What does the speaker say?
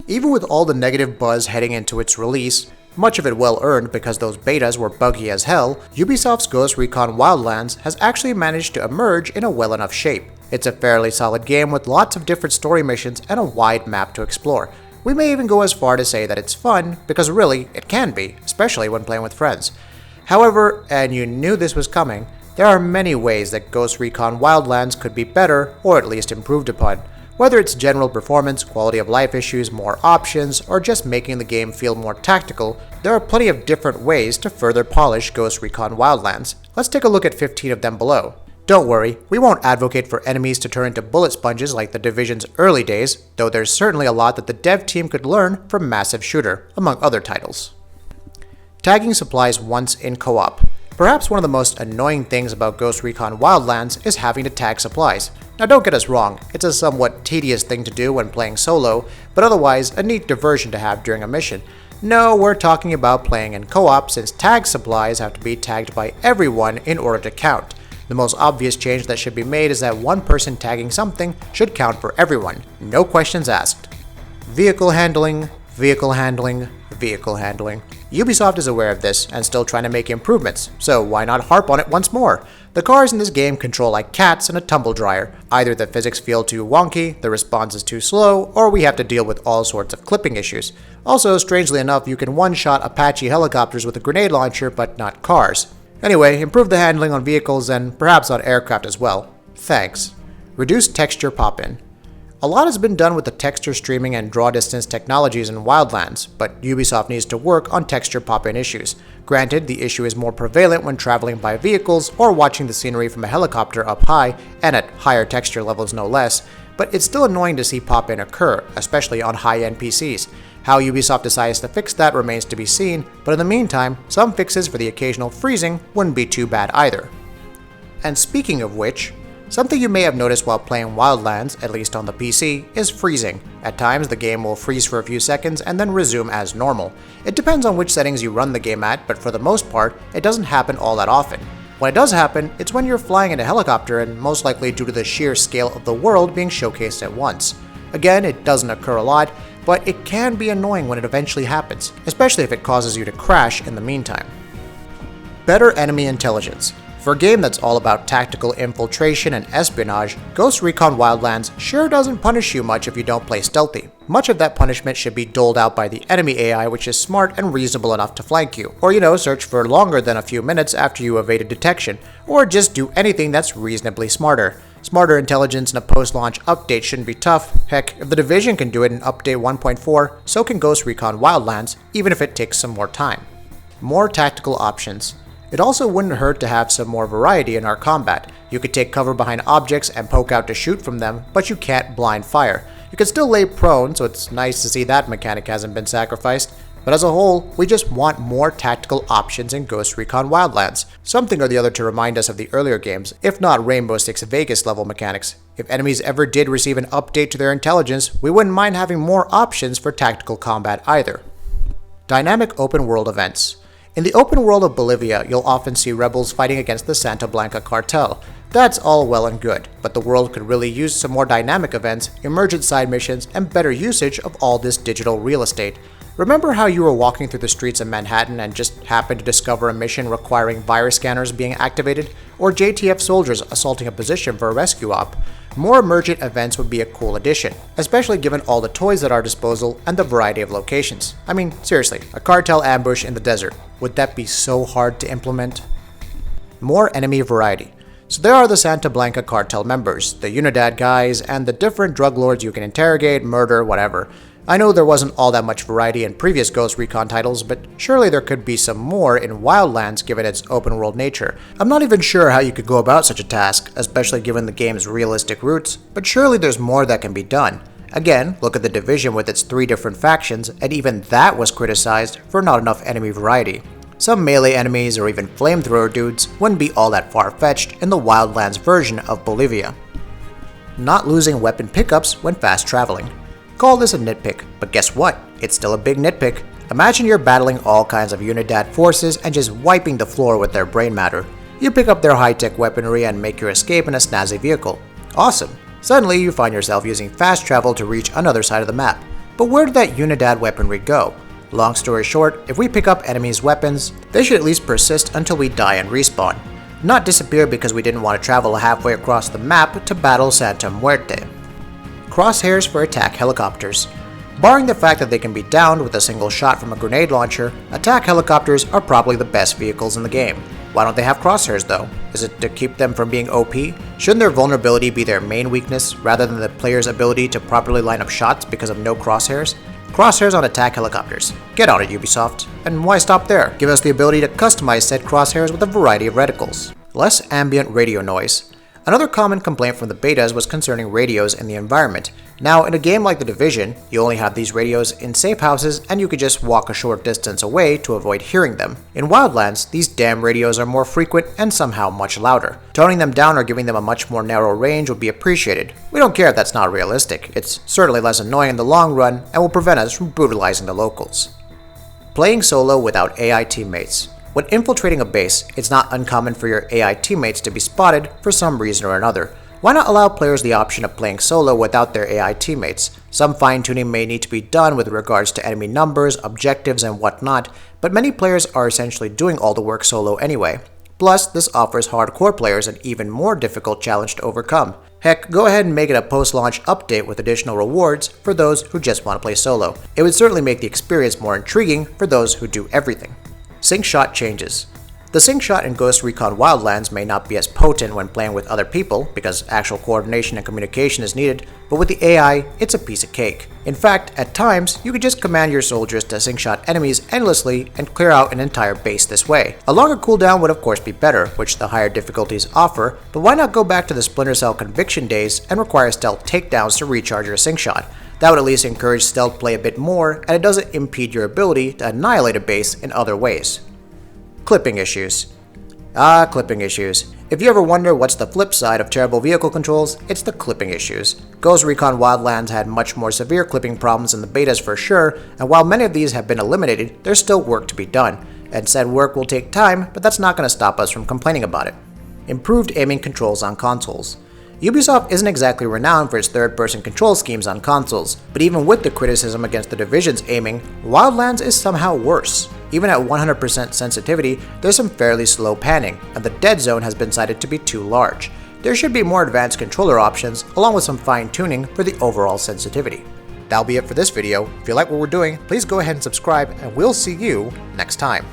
Even with all the negative buzz heading into its release, much of it well earned because those betas were buggy as hell, Ubisoft's Ghost Recon Wildlands has actually managed to emerge in a well enough shape. It's a fairly solid game with lots of different story missions and a wide map to explore. We may even go as far to say that it's fun, because really, it can be, especially when playing with friends. However, and you knew this was coming, there are many ways that Ghost Recon Wildlands could be better, or at least improved upon. Whether it's general performance, quality of life issues, more options, or just making the game feel more tactical, there are plenty of different ways to further polish Ghost Recon Wildlands. Let's take a look at 15 of them below. Don't worry, we won't advocate for enemies to turn into bullet sponges like the Division's early days, though there's certainly a lot that the dev team could learn from Massive Shooter, among other titles. Tagging supplies once in co-op. Perhaps one of the most annoying things about Ghost Recon Wildlands is having to tag supplies. Now don't get us wrong, it's a somewhat tedious thing to do when playing solo, but otherwise a neat diversion to have during a mission. No, we're talking about playing in co-op since tag supplies have to be tagged by everyone in order to count. The most obvious change that should be made is that one person tagging something should count for everyone, no questions asked. Vehicle handling, vehicle handling, vehicle handling. Ubisoft is aware of this and still trying to make improvements, so why not harp on it once more? The cars in this game control like cats in a tumble dryer. Either the physics feel too wonky, the response is too slow, or we have to deal with all sorts of clipping issues. Also, strangely enough, you can one-shot Apache helicopters with a grenade launcher, but not cars. Anyway, improve the handling on vehicles and perhaps on aircraft as well. Thanks. Reduce texture pop-in. A lot has been done with the texture streaming and draw distance technologies in Wildlands, but Ubisoft needs to work on texture pop-in issues. Granted, the issue is more prevalent when traveling by vehicles or watching the scenery from a helicopter up high, and at higher texture levels no less, but it's still annoying to see pop-in occur, especially on high-end PCs. How Ubisoft decides to fix that remains to be seen, but in the meantime, some fixes for the occasional freezing wouldn't be too bad either. And speaking of which, something you may have noticed while playing Wildlands, at least on the PC, is freezing. At times, the game will freeze for a few seconds and then resume as normal. It depends on which settings you run the game at, but for the most part, it doesn't happen all that often. When it does happen, it's when you're flying in a helicopter and most likely due to the sheer scale of the world being showcased at once. Again, it doesn't occur a lot, but it can be annoying when it eventually happens, especially if it causes you to crash in the meantime. Better enemy intelligence. For a game that's all about tactical infiltration and espionage, Ghost Recon Wildlands sure doesn't punish you much if you don't play stealthy. Much of that punishment should be doled out by the enemy AI, which is smart and reasonable enough to flank you, or search for longer than a few minutes after you evaded detection, or just do anything that's reasonably smarter. Smarter intelligence in a post-launch update shouldn't be tough. Heck, if the Division can do it in Update 1.4, so can Ghost Recon Wildlands, even if it takes some more time. More tactical options. It also wouldn't hurt to have some more variety in our combat. You could take cover behind objects and poke out to shoot from them, but you can't blind fire. You can still lay prone, so it's nice to see that mechanic hasn't been sacrificed. But as a whole, we just want more tactical options in Ghost Recon Wildlands. Something or the other to remind us of the earlier games, if not Rainbow Six Vegas level mechanics. If enemies ever did receive an update to their intelligence, we wouldn't mind having more options for tactical combat either. Dynamic open world events. In the open world of Bolivia, you'll often see rebels fighting against the Santa Blanca cartel. That's all well and good, but the world could really use some more dynamic events, emergent side missions, and better usage of all this digital real estate. Remember how you were walking through the streets of Manhattan and just happened to discover a mission requiring virus scanners being activated, or JTF soldiers assaulting a position for a rescue op? More emergent events would be a cool addition, especially given all the toys at our disposal and the variety of locations. I mean, seriously, a cartel ambush in the desert. Would that be so hard to implement? More enemy variety. So there are the Santa Blanca cartel members, the Unidad guys, and the different drug lords you can interrogate, murder, whatever. I know there wasn't all that much variety in previous Ghost Recon titles, but surely there could be some more in Wildlands given its open world nature. I'm not even sure how you could go about such a task, especially given the game's realistic roots, but surely there's more that can be done. Again, look at the Division with its 3 different factions, and even that was criticized for not enough enemy variety. Some melee enemies or even flamethrower dudes wouldn't be all that far-fetched in the Wildlands version of Bolivia. Not losing weapon pickups when fast traveling. Call this a nitpick, but guess what? It's still a big nitpick. Imagine you're battling all kinds of Unidad forces and just wiping the floor with their brain matter. You pick up their high-tech weaponry and make your escape in a snazzy vehicle. Awesome! Suddenly you find yourself using fast travel to reach another side of the map. But where did that Unidad weaponry go? Long story short, if we pick up enemies' weapons, they should at least persist until we die and respawn, not disappear because we didn't want to travel halfway across the map to battle Santa Muerte. Crosshairs for attack helicopters. Barring the fact that they can be downed with a single shot from a grenade launcher, attack helicopters are probably the best vehicles in the game. Why don't they have crosshairs though? Is it to keep them from being OP? Shouldn't their vulnerability be their main weakness rather than the player's ability to properly line up shots because of no crosshairs? Crosshairs on attack helicopters. Get on it, Ubisoft. And why stop there? Give us the ability to customize said crosshairs with a variety of reticles. Less ambient radio noise. Another common complaint from the betas was concerning radios in the environment. Now, in a game like The Division, you only have these radios in safe houses and you could just walk a short distance away to avoid hearing them. In Wildlands, these damn radios are more frequent and somehow much louder. Toning them down or giving them a much more narrow range would be appreciated. We don't care if that's not realistic, it's certainly less annoying in the long run and will prevent us from brutalizing the locals. Playing solo without AI teammates. When infiltrating a base, it's not uncommon for your AI teammates to be spotted for some reason or another. Why not allow players the option of playing solo without their AI teammates? Some fine-tuning may need to be done with regards to enemy numbers, objectives, and whatnot, but many players are essentially doing all the work solo anyway. Plus, this offers hardcore players an even more difficult challenge to overcome. Heck, go ahead and make it a post-launch update with additional rewards for those who just want to play solo. It would certainly make the experience more intriguing for those who do everything. Sync shot changes. The sync shot in Ghost Recon Wildlands may not be as potent when playing with other people because actual coordination and communication is needed, but with the AI, it's a piece of cake. In fact, at times, you could just command your soldiers to sync shot enemies endlessly and clear out an entire base this way. A longer cooldown would of course be better, which the higher difficulties offer, but why not go back to the Splinter Cell Conviction days and require stealth takedowns to recharge your sync shot? That would at least encourage stealth play a bit more, and it doesn't impede your ability to annihilate a base in other ways. Clipping issues. Clipping issues. If you ever wonder what's the flip side of terrible vehicle controls, it's the clipping issues. Ghost Recon Wildlands had much more severe clipping problems in the betas for sure, and while many of these have been eliminated, there's still work to be done. And said work will take time, but that's not going to stop us from complaining about it. Improved aiming controls on consoles. Ubisoft isn't exactly renowned for its third-person control schemes on consoles, but even with the criticism against the Division's aiming, Wildlands is somehow worse. Even at 100% sensitivity, there's some fairly slow panning, and the dead zone has been cited to be too large. There should be more advanced controller options, along with some fine-tuning for the overall sensitivity. That'll be it for this video. If you like what we're doing, please go ahead and subscribe, and we'll see you next time.